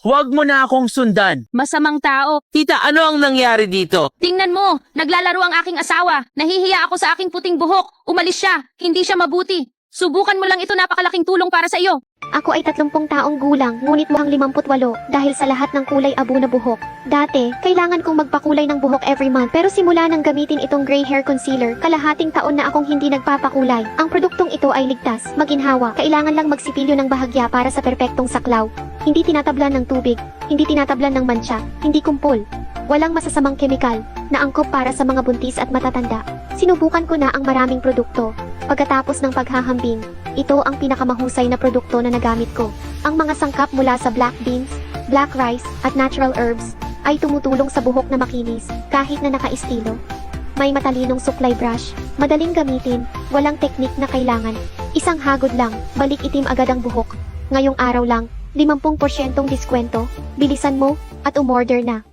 Huwag mo na akong sundan. Masamang tao. Tita, ano ang nangyari dito? Tingnan mo, naglalaro ang aking asawa. Nahihiya ako sa aking puting buhok. Umalis siya. Hindi siya mabuti. Subukan mo lang ito, napakalaking tulong para sa iyo. Ako ay 30 taong gulang, ngunit mukhang 58 dahil sa lahat ng kulay abo na buhok. Dati, kailangan kong magpakulay ng buhok every month pero simula nang gamitin itong gray hair concealer, kalahating taon na akong hindi nagpapakulay. Ang produktong ito ay ligtas, maginhawa, kailangan lang magsipilyo ng bahagya para sa perpektong saklaw. Hindi tinatablan ng tubig, hindi tinatablan ng mancha, hindi kumpol. Walang masasamang kemikal na angkop para sa mga buntis at matatanda. Sinubukan ko na ang maraming produkto. Pagkatapos ng paghahambing, ito ang pinakamahusay na produkto na nagamit ko. Ang mga sangkap mula sa black beans, black rice, at natural herbs ay tumutulong sa buhok na makinis kahit na naka-estilo. May matalinong suklay brush, madaling gamitin, walang teknik na kailangan. Isang hagod lang, balik itim agad ang buhok. Ngayong araw lang, 50% diskwento, bilisan mo, at umorder na.